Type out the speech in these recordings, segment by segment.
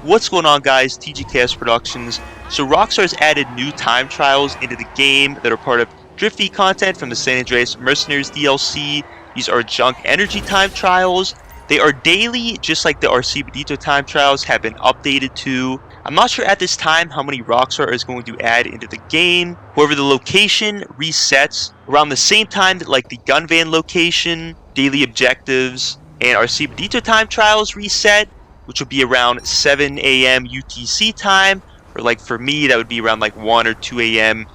What's going on, guys? TGKS Productions. So Rockstar's added new time trials into the game that are part of Drifty content from the San Andreas Mercenaries DLC. These are junk energy time trials. They are daily, just like the RC time trials have been updated to. I'm not sure at this time how many Rockstar is going to add into the game. However, the location resets around the same time that like the gun van location, daily objectives, and RC time trials reset, which would be around 7 a.m. UTC time, or like for me, that would be around like 1 or 2 a.m.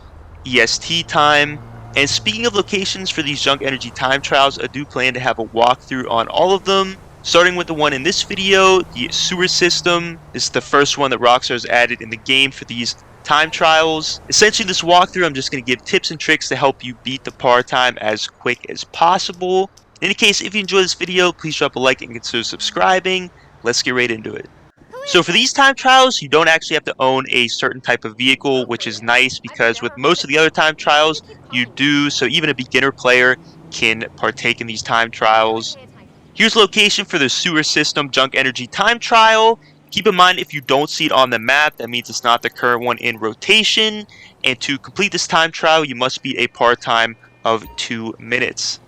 EST time. And speaking of locations for these junk energy time trials, I do plan to have a walkthrough on all of them. Starting with the one in this video, the sewer system. This is the first one that Rockstar has added in the game for these time trials. Essentially, this walkthrough, I'm just going to give tips and tricks to help you beat the par time as quick as possible. In any case, if you enjoyed this video, please drop a like and consider subscribing. Let's get right into it. So for these time trials, you don't actually have to own a certain type of vehicle, which is nice because with most of the other time trials, you do. So even a beginner player can partake in these time trials. Here's location for the sewer system junk energy time trial. Keep in mind, if you don't see it on the map, that means it's not the current one in rotation. And to complete this time trial, you must beat a par time of 2 minutes.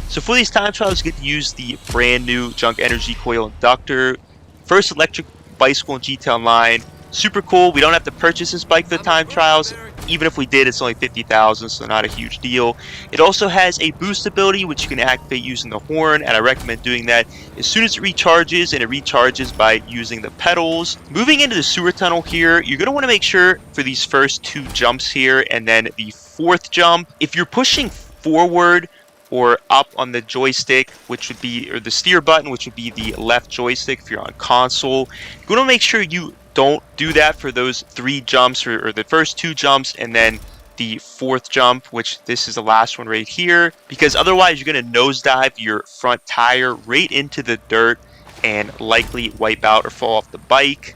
So for these time trials, you get to use the brand new junk energy coil inductor. First electric bicycle in GT Online. Super cool. We don't have to purchase this bike for the time trials. Even if we did, it's only 50,000, so not a huge deal. It also has a boost ability, which you can activate using the horn, and I recommend doing that as soon as it recharges, and it recharges by using the pedals. Moving into the sewer tunnel here, you're going to want to make sure for these first 2 jumps here, and then the 4th jump, if you're pushing forward or up on the joystick, which would be, or the steer button, which would be the left joystick if you're on console, you want to make sure you don't do that for those 3 jumps, or the first 2 jumps, and then the 4th jump, which this is the last one right here, because otherwise you're going to nosedive your front tire right into the dirt and likely wipe out or fall off the bike.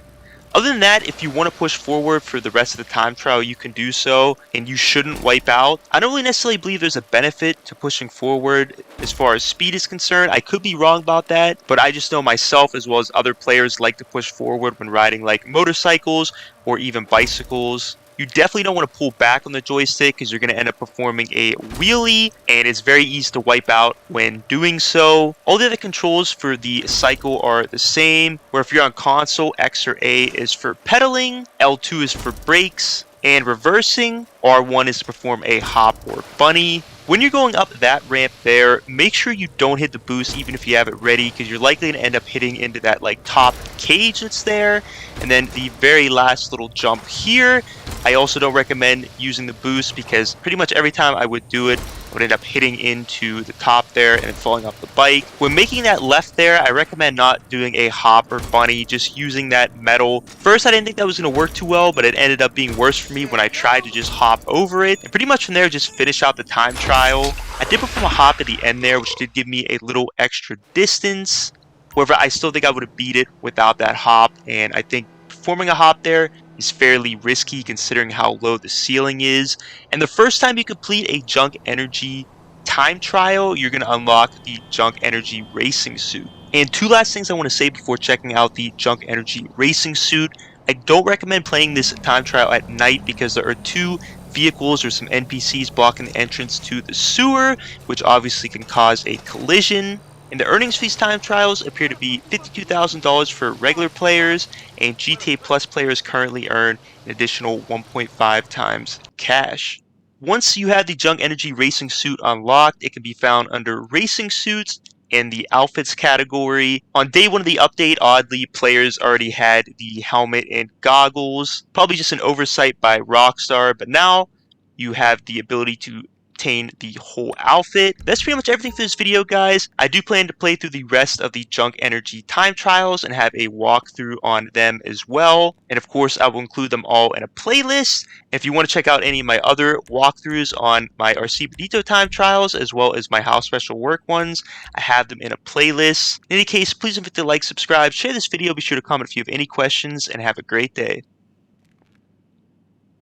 Other than that, if you want to push forward for the rest of the time trial, you can do so, and you shouldn't wipe out. I don't really necessarily believe there's a benefit to pushing forward as far as speed is concerned. I could be wrong about that, but I just know myself as well as other players like to push forward when riding like motorcycles or even bicycles. You definitely don't want to pull back on the joystick because you're going to end up performing a wheelie, and it's very easy to wipe out when doing so. All the other controls for the cycle are the same, where if you're on console, X or A is for pedaling, L2 is for brakes, and reversing, R1 is to perform a hop or bunny. When you're going up that ramp there, make sure you don't hit the boost even if you have it ready, because you're likely to end up hitting into that like top cage that's there. And then the very last little jump here, I also don't recommend using the boost because pretty much every time I would do it, I would end up hitting into the top there and falling off the bike. When making that left there, I recommend not doing a hop or bunny, just using that metal. First, I didn't think that was going to work too well, but it ended up being worse for me when I tried to just hop over it. And pretty much from there, just finish out the time trial. I did perform a hop at the end there, which did give me a little extra distance. However, I still think I would have beat it without that hop, and I think performing a hop there is fairly risky considering how low the ceiling is. And the first time you complete a junk energy time trial, you're going to unlock the junk energy racing suit. And 2 last things I want to say before checking out the junk energy racing suit. I don't recommend playing this time trial at night because there are 2 vehicles or some NPCs blocking the entrance to the sewer, which obviously can cause a collision. And the earnings for these time trials appear to be $52,000 for regular players, and GTA Plus players currently earn an additional 1.5 times cash. Once you have the junk energy racing suit unlocked, it can be found under racing suits in the outfits category. On day 1 of the update, oddly, players already had the helmet and goggles. Probably just an oversight by Rockstar, but now you have the ability to obtain the whole outfit. That's pretty much everything for this video, guys. I do plan to play through the rest of the junk energy time trials and have a walkthrough on them as well. And of course, I will include them all in a playlist. If you want to check out any of my other walkthroughs on my RC time trials as well as my house special work ones, I have them in a playlist. In any case, please don't forget to like, subscribe, share this video, be sure to comment if you have any questions, and have a great day.